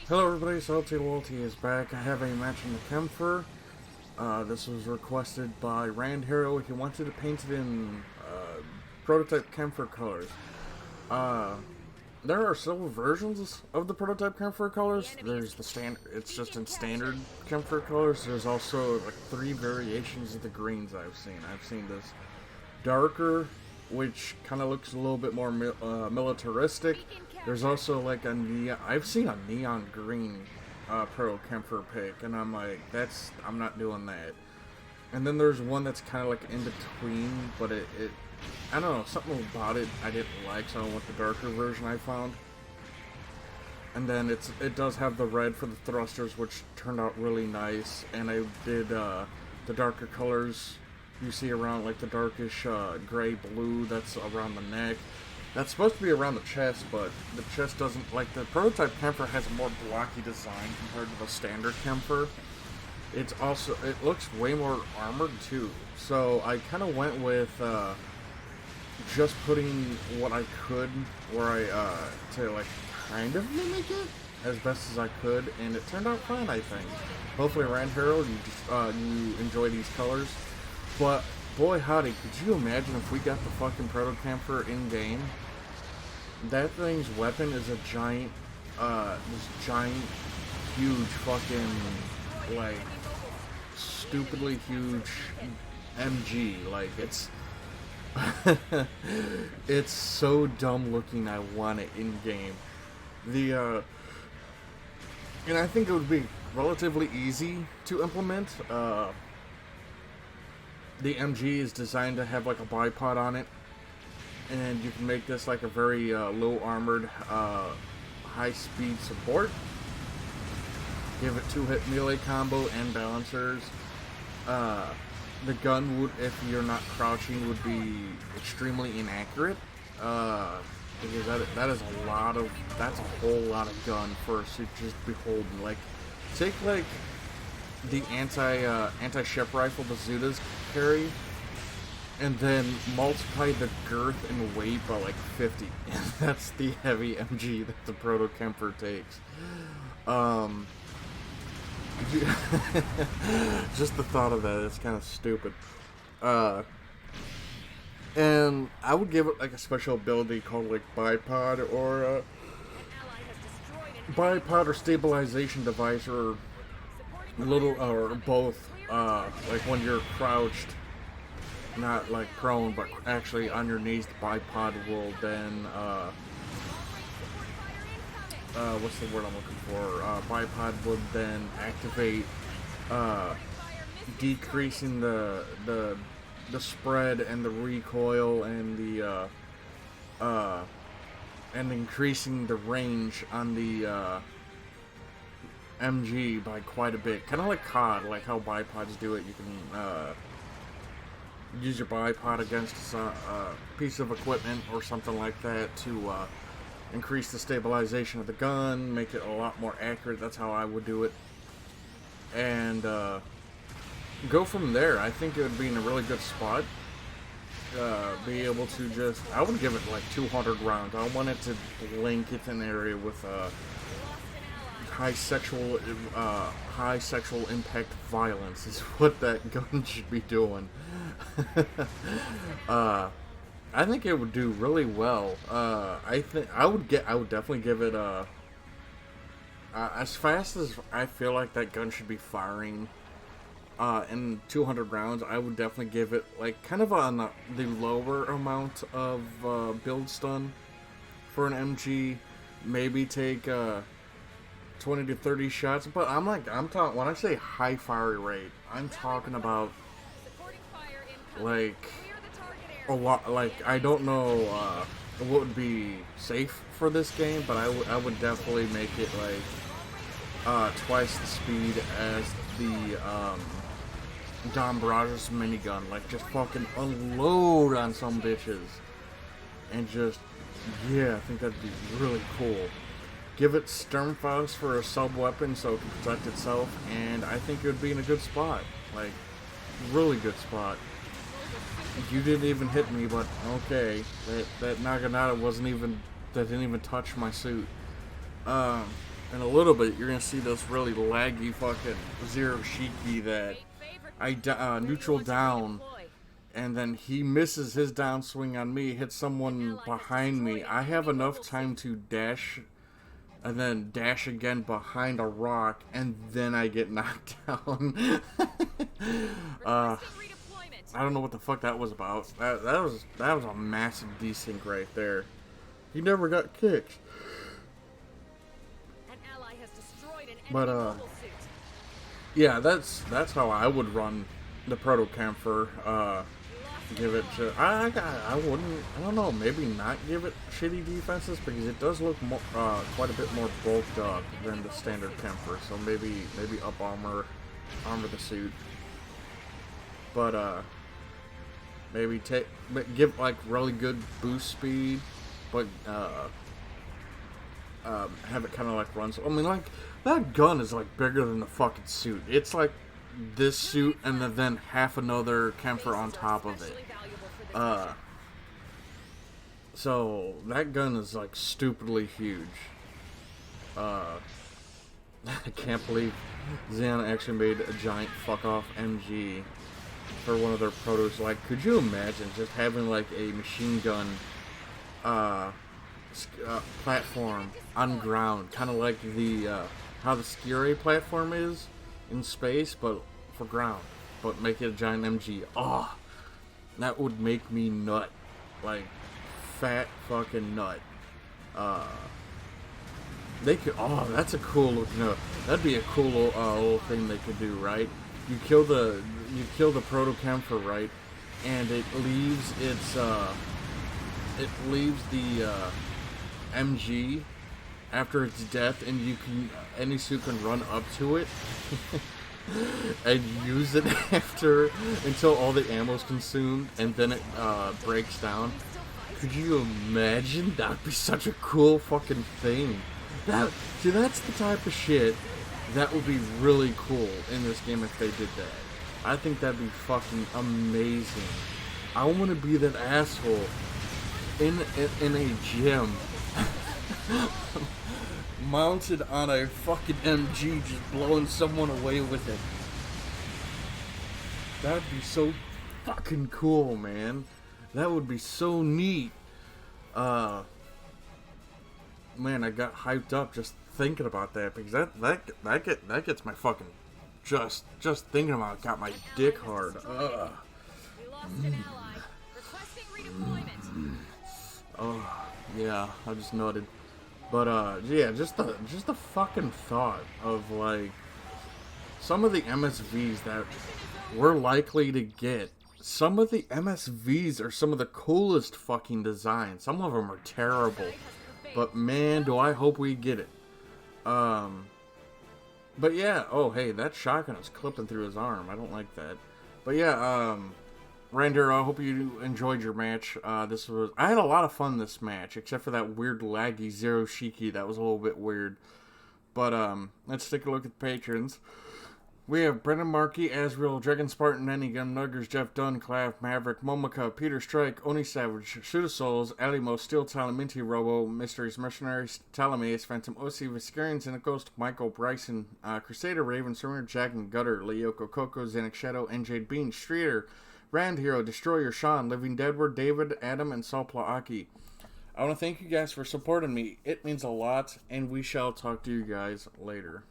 Hello everybody, Salty Loyalty is back. I have a match in the Kämpfer. This was requested by Rand Hero. He wanted to paint it in prototype Kämpfer colors. There are several versions of the prototype Kämpfer colors. There's the standard, it's just in standard Kämpfer colors. There's also like 3 variations of the greens I've seen. I've seen this darker, which kind of looks a little bit more militaristic. There's also like a neon. I've seen a neon green Proto-Kämpfer pick, and I'm like, I'm not doing that. And then there's one that's kind of like in between, but I don't know, something about it I didn't like, so I went with the darker version I found. And then it does have the red for the thrusters, which turned out really nice. And I did the darker colors you see around, like the darkish gray blue that's around the neck. That's supposed to be around the chest, but the chest doesn't, like the prototype Kämpfer has a more blocky design compared to the standard Kämpfer. It looks way more armored too. So I kind of went with just putting what I could to like kind of mimic it as best as I could, and it turned out fine, I think. Hopefully, Rand Herald, you enjoy these colors. But boy howdy, could you imagine if we got the fucking Proto-Kämpfer in game? That thing's weapon is a giant, this giant, huge fucking, like, stupidly huge MG. Like, it's, it's so dumb looking, I want it in game. And I think it would be relatively easy to implement. The MG is designed to have like a bipod on it, and you can make this like a very low armored, high speed support. Give it 2-hit melee combo and balancers. The gun would, if you're not crouching, would be extremely inaccurate. Because that's a whole lot of gun for us to just be holding. Like, take like the anti-ship rifle bazookas carry, and then multiply the girth and weight by like 50. And that's the heavy MG that the Proto-Kämpfer takes. Just the thought of that is kind of stupid. And I would give it like a special ability called like bipod or stabilization device, or or both. Like when you're crouched, not like prone, but actually on your knees, the bipod will then what's the word I'm looking for? Bipod would then activate, decreasing the spread and the recoil and the and increasing the range on the MG by quite a bit. Kind of like COD, like how bipods do it. You can use your bipod against a piece of equipment or something like that to increase the stabilization of the gun, make it a lot more accurate. That's how I would do it. And go from there. I think it would be in a really good spot. Be able to just, I would give it like 200 rounds. I want it to blanket an area with high sexual impact violence is what that gun should be doing. I think it would do really well. I would definitely give it as fast as I feel like that gun should be firing. In 200 rounds, I would definitely give it like kind of on the lower amount of build stun for an MG. Maybe take 20 to 30 shots, but I'm talking, when I say high fire rate, I'm talking about like a lot. Like, I don't know what would be safe for this game, but I would definitely make it like twice the speed as the Don Barrage's minigun. Like, just fucking unload on some bitches, and just, yeah, I think that'd be really cool. Give it Sturmfaust for a sub-weapon so it can protect itself, and I think it would be in a good spot. Like, really good spot. You didn't even hit me, but okay. That Naginata didn't even touch my suit. in a little bit, you're gonna see this really laggy fucking Zero Shiki that I neutral down, and then he misses his downswing on me, hits someone behind me. I have enough time to dash, and then dash again behind a rock, and then I get knocked down. I don't know what the fuck that was about. That was a massive desync right there. He never got kicked. But yeah, that's how I would run the Proto-Kämpfer. Give it to I don't know, maybe not give it shitty defenses, because it does look more, quite a bit more bulked up than the standard Kämpfer. So maybe up armor the suit. But maybe give like really good boost speed, but have it kind of like run. So I mean, like, that gun is like bigger than the fucking suit. It's like this suit and then half another Kämpfer on top of it. So that gun is like stupidly huge. I can't believe Xeon actually made a giant fuck off MG for one of their protos. Like, could you imagine just having like a machine gun platform on ground, kind of like the how the Skiri platform is in space, but for ground, but make it a giant MG. Oh, that would make me nut, like fat fucking nut. They could. Oh, that's a cool look. No, that'd be a cool little thing they could do, right? You kill the Proto-Kämpfer, right, and it leaves the MG after its death, and any suit can run up to it and use it after until all the ammo's consumed, and then it breaks down. Could you imagine? That'd be such a cool fucking thing. See, that's the type of shit that would be really cool in this game if they did that. I think that'd be fucking amazing. I want to be that asshole in a gym mounted on a fucking MG, just blowing someone away with it. That'd be so fucking cool, man. That would be so neat. Man, I got hyped up just thinking about that, because that gets my fucking just thinking about it got my dick hard. Oh yeah, I just noted. But yeah, just the fucking thought of like some of the MSVs that we're likely to get. Some of the MSVs are some of the coolest fucking designs. Some of them are terrible, but man, do I hope we get it. But yeah, oh hey, that shotgun is clipping through his arm. I don't like that. But yeah, Render, I hope you enjoyed your match. I had a lot of fun this match, except for that weird laggy Zero Shiki. That was a little bit weird. But let's take a look at the patrons. We have Brendan Markey, Asriel, Dragon Spartan, Nenny, Nuggers, Jeff Dunn, Clav, Maverick, Momaka, Peter Strike, Oni Savage, Shoota Souls, Alimo, Steel Talon, Minty Robo, Mysteries Mercenaries, Talamaeus, Phantom Osi, Viscarians, and a Ghost, Michael, Bryson, Crusader, Raven, Surrender, Jack and Gutter, Leoko, Coco, Xanax Shadow, NJ Bean, Streeter, Rand Hero, Destroyer, Sean, Living Deadward, David, Adam, and Salpla Aki. I want to thank you guys for supporting me. It means a lot, and we shall talk to you guys later.